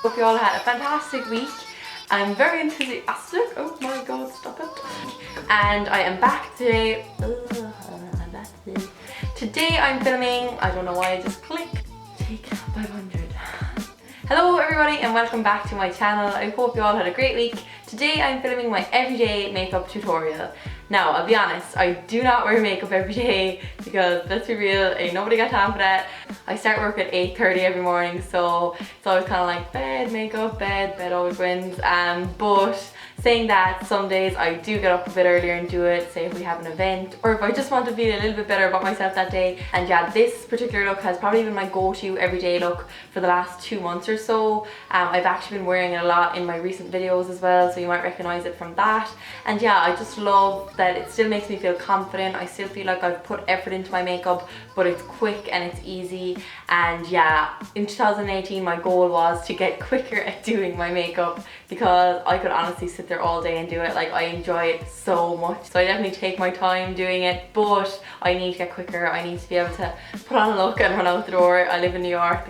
Hope you all had a fantastic week. I'm very enthusiastic. Oh my god, stop it. And I am back today. Today I'm filming, I don't know why I just clicked. Take 500. Hello everybody and welcome back to my channel. I hope you all had a great week. Today I'm filming my everyday makeup tutorial. Now, I'll be honest, I do not wear makeup every day because, let's be real, ain't nobody got time for that. I start work at 8:30 every morning, so it's always kind of like bed, makeup, bed always wins. But saying that, some days I do get up a bit earlier and do it, say if we have an event, or if I just want to feel a little bit better about myself that day. And yeah, this particular look has probably been my go-to everyday look for the last 2 months or so. I've actually been wearing it a lot in my recent videos as well, so you might recognize it from that. And yeah, I just love that it still makes me feel confident. I still feel like I've put effort into my makeup, but it's quick and it's easy. And yeah, in 2018 my goal was to get quicker at doing my makeup because I could honestly sit there all day and do it. Like, I enjoy it so much, so I definitely take my time doing it, but I need to get quicker. I need to be able to put on a look and run out the door. I live in New York,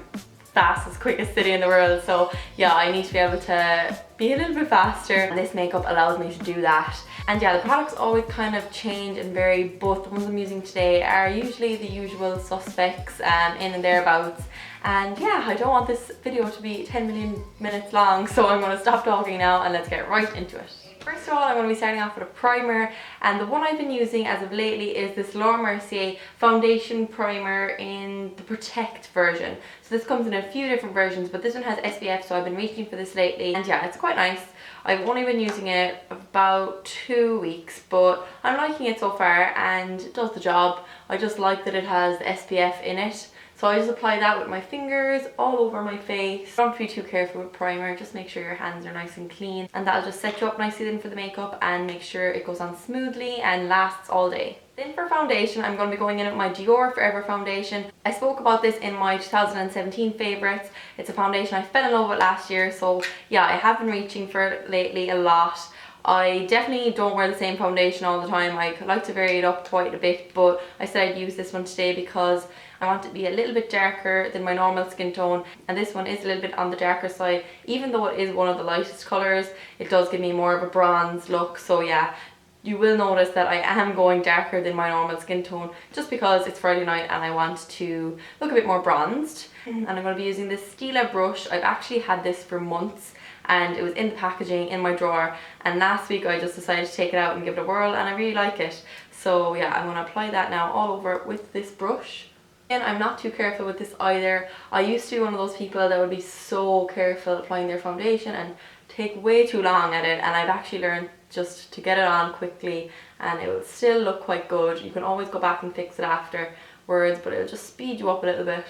fastest, quickest city in the world, so yeah, I need to be able to be a little bit faster, and this makeup allows me to do that. And yeah, the products always kind of change and vary, but the ones I'm using today are usually the usual suspects, in and thereabouts. And yeah, I don't want this video to be 10 million minutes long, so I'm going to stop talking now and let's get right into it. First of all, I'm going to be starting off with a primer, and the one I've been using as of lately is this Mercier foundation primer in the Protect version. So this comes in a few different versions, but this one has SPF, so I've been reaching for this lately, and yeah, it's quite nice. I've only been using it about 2 weeks, but I'm liking it so far and it does the job. I just like that it has SPF in it. So I just apply that with my fingers all over my face. Don't be too careful with primer, just make sure your hands are nice and clean, and that'll just set you up nicely then for the makeup and make sure it goes on smoothly and lasts all day. Then for foundation, I'm going to be going in with my Dior Forever foundation. I spoke about this in my 2017 favourites. It's a foundation I fell in love with last year, so yeah, I have been reaching for it lately a lot. I definitely don't wear the same foundation all the time. I like to vary it up quite a bit, but I said I'd use this one today because I want it to be a little bit darker than my normal skin tone, and this one is a little bit on the darker side. Even though it is one of the lightest colours, it does give me more of a bronze look, so yeah, you will notice that I am going darker than my normal skin tone just because it's Friday night and I want to look a bit more bronzed. And I'm going to be using this Stila brush. I've actually had this for months and it was in the packaging in my drawer, and last week I just decided to take it out and give it a whirl, and I really like it. So yeah, I'm going to apply that now all over with this brush. And I'm not too careful with this either. I used to be one of those people that would be so careful applying their foundation and take way too long at it, and I've actually learned just to get it on quickly and it will still look quite good. You can always go back and fix it afterwards, but it'll just speed you up a little bit.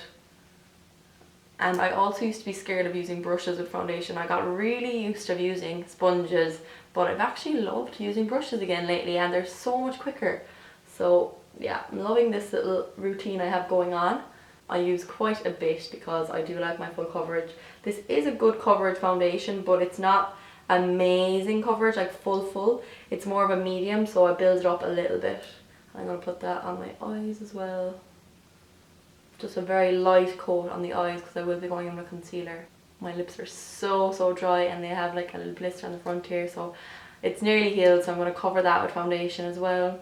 And I also used to be scared of using brushes with foundation. I got really used to using sponges, but I've actually loved using brushes again lately, and they're so much quicker. So yeah, I'm loving this little routine I have going on. I use quite a bit because I do like my full coverage. This is a good coverage foundation, but it's not amazing coverage, like full. It's more of a medium, so I build it up a little bit. I'm going to put that on my eyes as well. Just a very light coat on the eyes because I will be going in with concealer. My lips are so dry and they have like a little blister on the front here, so it's nearly healed, so I'm going to cover that with foundation as well.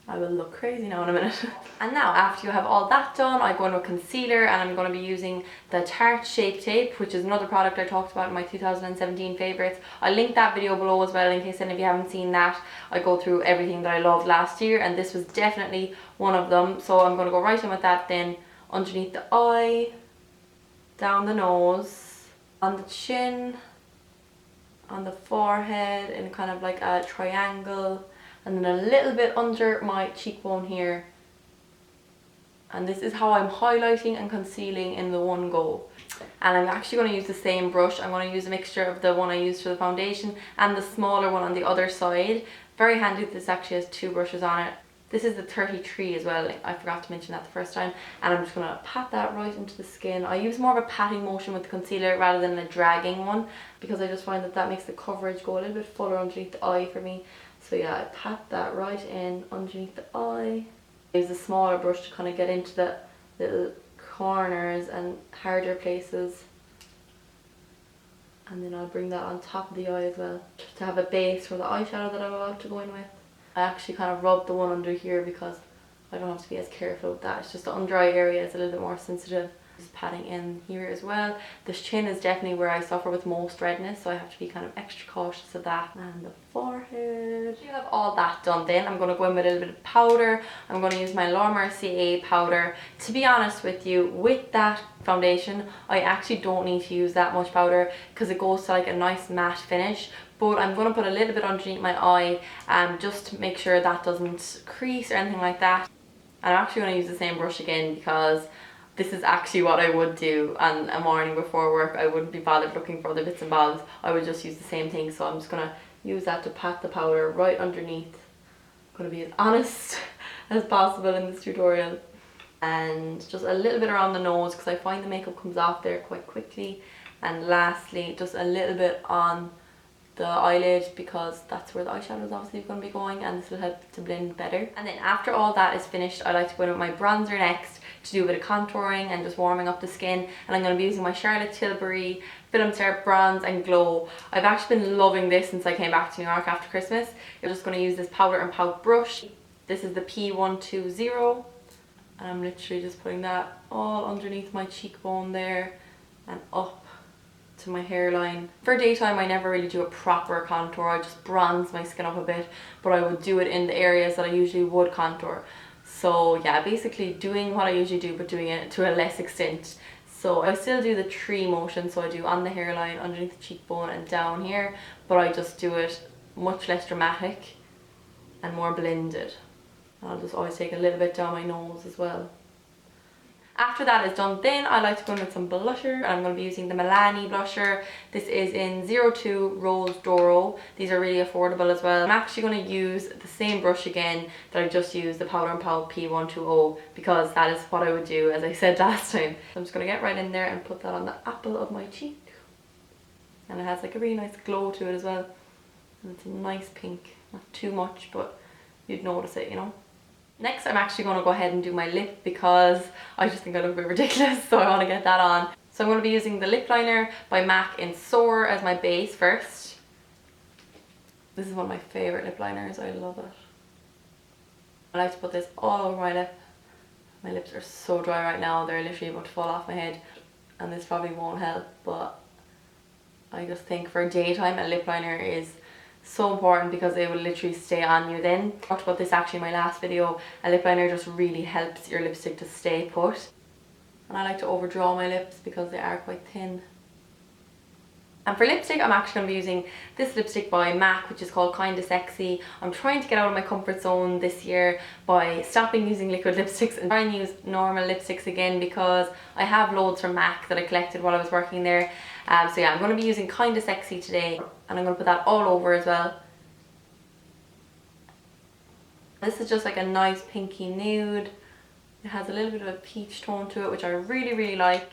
I will look crazy now in a minute. And now, after you have all that done, I go in with concealer, and I'm going to be using the Tarte Shape Tape, which is another product I talked about in my 2017 favourites. I'll link that video below as well in case any of you haven't seen that. I go through everything that I loved last year, and this was definitely one of them. So I'm going to go right in with that then underneath the eye, down the nose, on the chin, on the forehead in kind of like a triangle, and then a little bit under my cheekbone here. And this is how I'm highlighting and concealing in the one go. And I'm actually going to use the same brush. I'm going to use a mixture of the one I used for the foundation and the smaller one on the other side. Very handy that this actually has 2 brushes on it. This is the 33 as well. I forgot to mention that the first time. And I'm just going to pat that right into the skin. I use more of a patting motion with the concealer rather than a dragging one, because I just find that that makes the coverage go a little bit fuller underneath the eye for me. So yeah, I pat that right in underneath the eye. I use a smaller brush to kind of get into the little corners and harder places. And then I'll bring that on top of the eye as well, to have a base for the eyeshadow that I'm about to go in with. I actually kind of rub the one under here because I don't have to be as careful with that. It's just the under eye area is a little bit more sensitive. Just patting in here as well. This chin is definitely where I suffer with most redness, so I have to be kind of extra cautious of that. And the forehead. You have all that done, then I'm going to go in with a little bit of powder. I'm going to use my Laura Mercier powder. To be honest with you, with that foundation, I actually don't need to use that much powder because it goes to like a nice matte finish. But I'm going to put a little bit underneath my eye just to make sure that doesn't crease or anything like that. And I'm actually going to use the same brush again because this is actually what I would do on a morning before work. I wouldn't be bothered looking for other bits and bobs. I would just use the same thing. So I'm just going to use that to pat the powder right underneath. I'm going to be as honest as possible in this tutorial. And just a little bit around the nose because I find the makeup comes off there quite quickly. And lastly, just a little bit on the eyelid because that's where the eyeshadow is obviously going to be going, and this will help to blend better. And then after all that is finished, I like to go in with my bronzer next to do a bit of contouring and just warming up the skin. And I'm going to be using my Charlotte Tilbury Film Start Bronze and Glow. I've actually been loving this since I came back to New York after Christmas. I'm just going to use this powder and pout brush. This is the P120, and I'm literally just putting that all underneath my cheekbone there and up to my hairline. For daytime, I never really do a proper contour. I just bronze my skin up a bit, but I would do it in the areas that I usually would contour. So yeah, basically doing what I usually do, but doing it to a less extent. So I still do the tree motion, so I do on the hairline, underneath the cheekbone and down here, but I just do it much less dramatic and more blended. I'll just always take a little bit down my nose as well. After that is done, then I like to go in with some blusher, and I'm going to be using the Milani blusher. This is in 02 Rose Doro. These are really affordable as well. I'm actually going to use the same brush again that I just used, the Powder and Pout P120, because that is what I would do, as I said last time. So I'm just going to get right in there and put that on the apple of my cheek. And it has like a really nice glow to it as well. And it's a nice pink, not too much, but you'd notice it, you know. Next, I'm actually going to go ahead and do my lip because I just think I look a bit ridiculous, so I want to get that on. So I'm going to be using the lip liner by MAC in Soar as my base first. This is one of my favourite lip liners, I love it. I like to put this all over my lip. My lips are so dry right now, they're literally about to fall off my head, and this probably won't help, but I just think for daytime a lip liner is so important because it will literally stay on you then. I talked about this actually in my last video. A lip liner just really helps your lipstick to stay put. And I like to overdraw my lips because they are quite thin. And for lipstick, I'm actually going to be using this lipstick by MAC, which is called Kinda Sexy. I'm trying to get out of my comfort zone this year by stopping using liquid lipsticks and trying to use normal lipsticks again because I have loads from MAC that I collected while I was working there. So yeah, I'm going to be using Kinda Sexy today, and I'm going to put that all over as well. This is just like a nice pinky nude. It has a little bit of a peach tone to it, which I really, really like.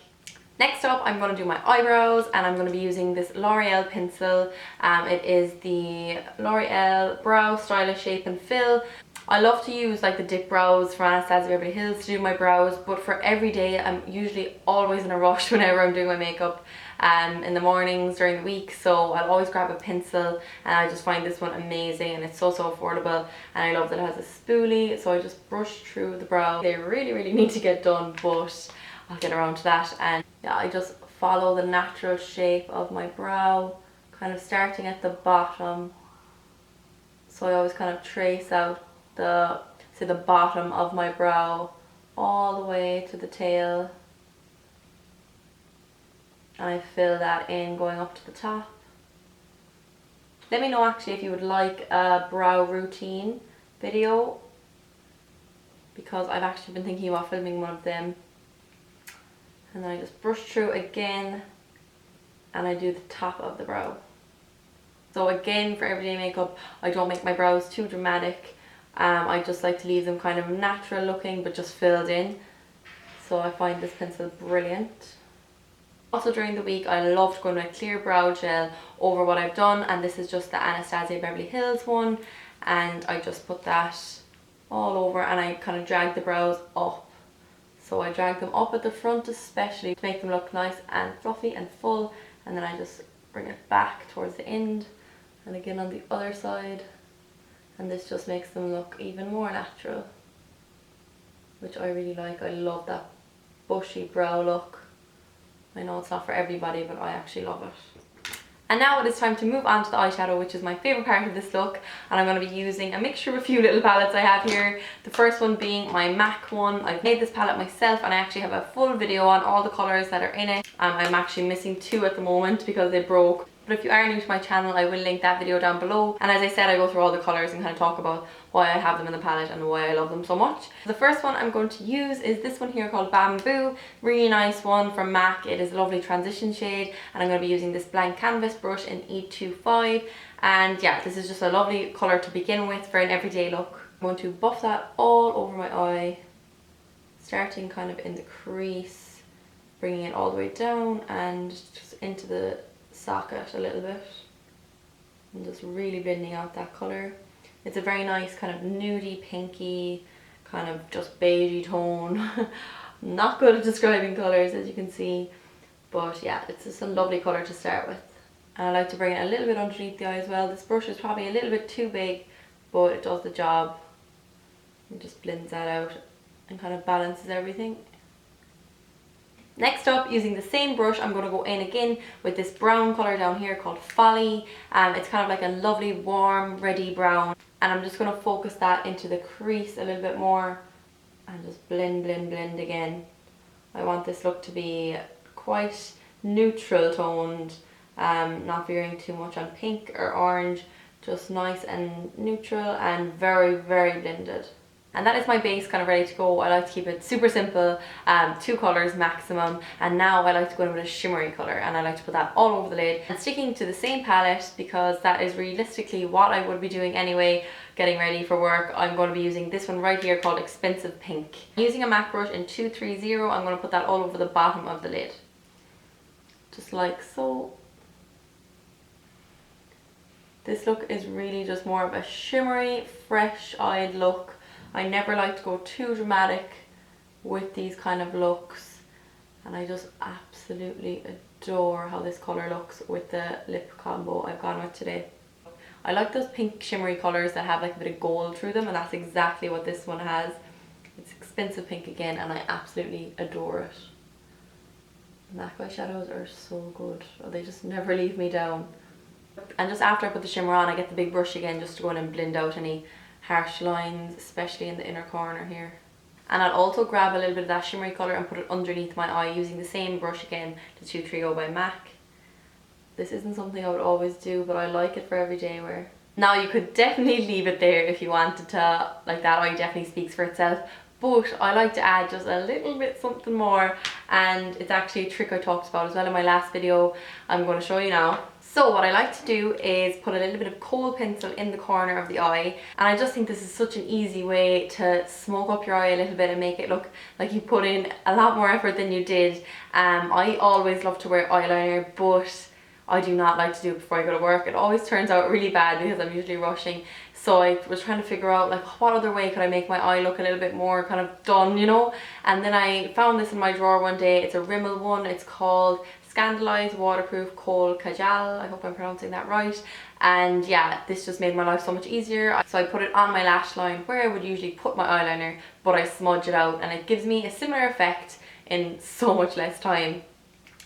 Next up, I'm going to do my eyebrows, and I'm going to be using this L'Oreal pencil. It is the L'Oreal Brow Stylist Shape and Fill. I love to use like the dip brows from Anastasia Beverly Hills to do my brows, but for every day I'm usually always in a rush whenever I'm doing my makeup in the mornings during the week, so I'll always grab a pencil, and I just find this one amazing, and it's so affordable, and I love that it has a spoolie, so I just brush through the brow. They really need to get done, but I'll get around to that. And yeah, I just follow the natural shape of my brow, kind of starting at the bottom, so I always kind of trace out the bottom of my brow all the way to the tail, and I fill that in going up to the top. Let me know actually if you would like a brow routine video, because I've actually been thinking about filming one of them. And then I just brush through again and I do the top of the brow. So again, for everyday makeup, I don't make my brows too dramatic. I just like to leave them kind of natural looking but just filled in. So I find this pencil brilliant. Also during the week, I love going with Clear Brow Gel over what I've done, and this is just the Anastasia Beverly Hills one, and I just put that all over and I kind of drag the brows up. So I drag them up at the front especially to make them look nice and fluffy and full, and then I just bring it back towards the end, and again on the other side, and this just makes them look even more natural, which I really like. I love that bushy brow look. I know it's not for everybody, but I actually love it. And now it is time to move on to the eyeshadow, which is my favourite part of this look, and I'm going to be using a mixture of a few little palettes I have here. The first one being my MAC one. I've made this palette myself, and I actually have a full video on all the colours that are in it. I'm actually missing 2 at the moment because they broke. But if you are new to my channel, I will link that video down below. And as I said, I go through all the colours and kind of talk about why I have them in the palette and why I love them so much. The first one I'm going to use is this one here called Bamboo. Really nice one from MAC. It is a lovely transition shade, and I'm going to be using this blank canvas brush in E25. And yeah, this is just a lovely colour to begin with for an everyday look. I'm going to buff that all over my eye, starting kind of in the crease, bringing it all the way down and just into the socket a little bit, and just really blending out that colour. It's a very nice kind of nudie pinky, kind of just beigey tone. I'm not good at describing colours, as you can see, but yeah, it's just a lovely colour to start with. And I like to bring it a little bit underneath the eye as well. This brush is probably a little bit too big, but it does the job. It just blends that out and kind of balances everything. Next up, using the same brush, I'm going to go in again with this brown colour down here called Folly. It's kind of like a lovely warm reddy brown, and I'm just going to focus that into the crease a little bit more and just blend, blend, blend again. I want this look to be quite neutral toned, not veering too much on pink or orange, just nice and neutral and very, very blended. And that is my base kind of ready to go. I like to keep it super simple, 2 colours maximum, and now I like to go in with a shimmery colour, and I like to put that all over the lid. And sticking to the same palette, because that is realistically what I would be doing anyway, getting ready for work, I'm going to be using this one right here called Expensive Pink. Using a MAC brush in 230, I'm going to put that all over the bottom of the lid. Just like so. This look is really just more of a shimmery, fresh-eyed look. I never like to go too dramatic with these kind of looks, and I just absolutely adore how this colour looks with the lip combo I've gone with today. I like those pink shimmery colours that have like a bit of gold through them, and that's exactly what this one has. It's Expensive Pink again, and I absolutely adore it. MAC eyeshadows are so good. They just never leave me down. And just after I put the shimmer on, I get the big brush again just to go in and blend out any harsh lines, especially in the inner corner here. And I'll also grab a little bit of that shimmery colour and put it underneath my eye using the same brush again, the 230 by MAC. This isn't something I would always do, but I like it for everyday wear. Now you could definitely leave it there if you wanted to, like that eye definitely speaks for itself, but I like to add just a little bit something more, and it's actually a trick I talked about as well in my last video. I'm going to show you now. So what I like to do is put a little bit of Kohl pencil in the corner of the eye, and I just think this is such an easy way to smoke up your eye a little bit and make it look like you put in a lot more effort than you did. I always love to wear eyeliner, but I do not like to do it before I go to work. It always turns out really bad because I'm usually rushing. So I was trying to figure out like what other way could I make my eye look a little bit more kind of done, you know? And then I found this in my drawer one day. It's a Rimmel one. It's called Scandalyes Waterproof Kohl Kajal. I hope I'm pronouncing that right. And yeah, this just made my life so much easier. So I put it on my lash line where I would usually put my eyeliner, but I smudge it out, and it gives me a similar effect in so much less time.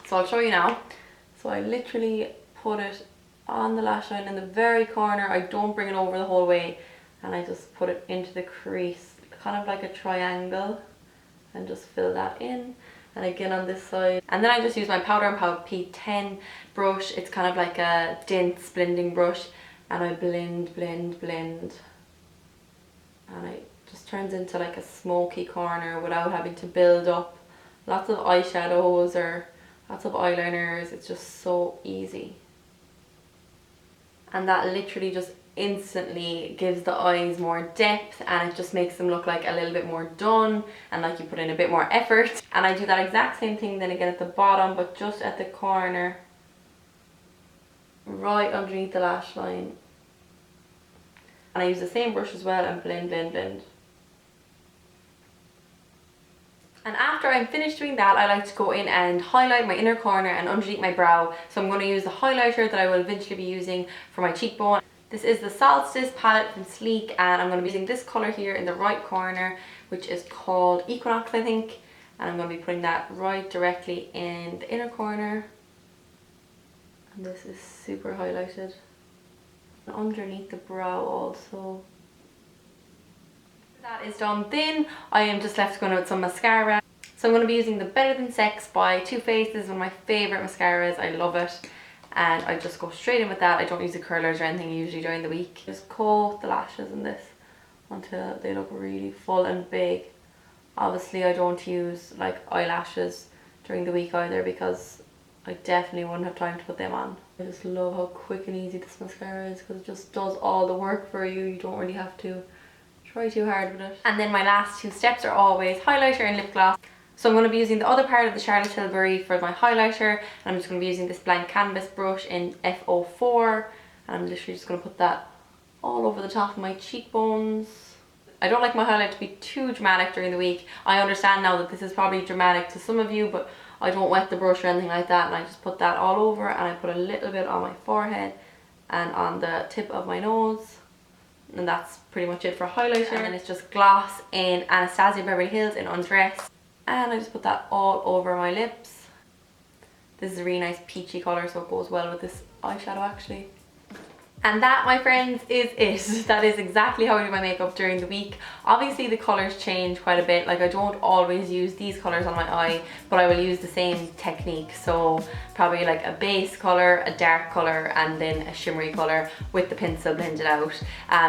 So I'll show you now. So I literally put it on the lash line in the very corner. I don't bring it over the whole way, and I just put it into the crease, kind of like a triangle, and just fill that in. And again on this side, and then I just use my Powder and Pout P10 brush. It's kind of like a dense blending brush, and I blend, blend, blend, and it just turns into like a smoky corner without having to build up lots of eyeshadows or lots of eyeliners. It's just so easy, and that literally just instantly gives the eyes more depth, and it just makes them look like a little bit more done and like you put in a bit more effort. And I do that exact same thing then again at the bottom, but just at the corner right underneath the lash line, and I use the same brush as well and blend, blend, blend. And after I'm finished doing that, I like to go in and highlight my inner corner and underneath my brow. So I'm going to use the highlighter that I will eventually be using for my cheekbone. This is the Solstice palette from Sleek, and I'm going to be using this colour here in the right corner, which is called Equinox, I think. And I'm going to be putting that right directly in the inner corner. And this is super highlighted. And underneath the brow also. That is done. Then I am just left going with some mascara. So I'm going to be using the Better Than Sex by Too Faced. This is one of my favourite mascaras. I love it. And I just go straight in with that. I don't use the curlers or anything usually during the week. Just coat the lashes in this until they look really full and big. Obviously I don't use like eyelashes during the week either because I definitely wouldn't have time to put them on. I just love how quick and easy this mascara is because it just does all the work for you. You don't really have to try too hard with it. And then my last two steps are always highlighter and lip gloss. So I'm going to be using the other part of the Charlotte Tilbury for my highlighter, and I'm just going to be using this blank canvas brush in F04, and I'm literally just going to put that all over the top of my cheekbones. I don't like my highlight to be too dramatic during the week. I understand now that this is probably dramatic to some of you, but I don't wet the brush or anything like that, and I just put that all over, and I put a little bit on my forehead and on the tip of my nose. And that's pretty much it for highlighter. And then it's just gloss in Anastasia Beverly Hills in Undress. And I just put that all over my lips. This is a really nice peachy colour, so it goes well with this eyeshadow actually. And that, my friends, is it. That is exactly how I do my makeup during the week. Obviously the colours change quite a bit. Like I don't always use these colours on my eye, but I will use the same technique. So probably like a base colour, a dark colour, and then a shimmery colour with the pencil blended out.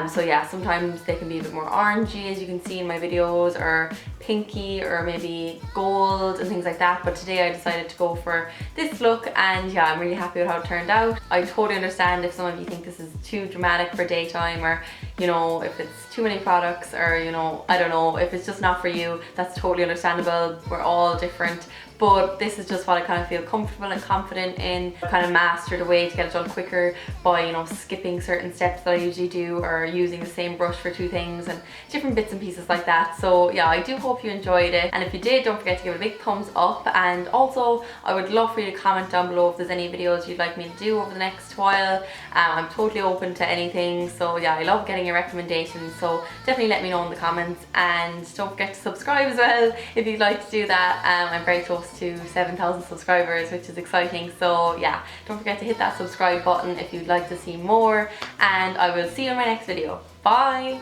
So yeah, sometimes they can be a bit more orangey, as you can see in my videos, or pinky, or maybe gold and things like that. But today I decided to go for this look, and yeah, I'm really happy with how it turned out. I totally understand if some of you think this is too dramatic for daytime, or you know, if it's too many products, or you know, I don't know, if it's just not for you, that's totally understandable. We're all different. But this is just what I kind of feel comfortable and confident in. I kind of mastered a way to get it done quicker by, you know, skipping certain steps that I usually do, or using the same brush for two things and different bits and pieces like that. So yeah, I do hope you enjoyed it. And if you did, don't forget to give it a big thumbs up. And also, I would love for you to comment down below if there's any videos you'd like me to do over the next while. I'm totally open to anything. So yeah, I love getting your recommendations. So definitely let me know in the comments. And don't forget to subscribe as well if you'd like to do that. I'm very close to 7,000 subscribers, which is exciting. So yeah, don't forget to hit that subscribe button if you'd like to see more, and I will see you in my next video. Bye.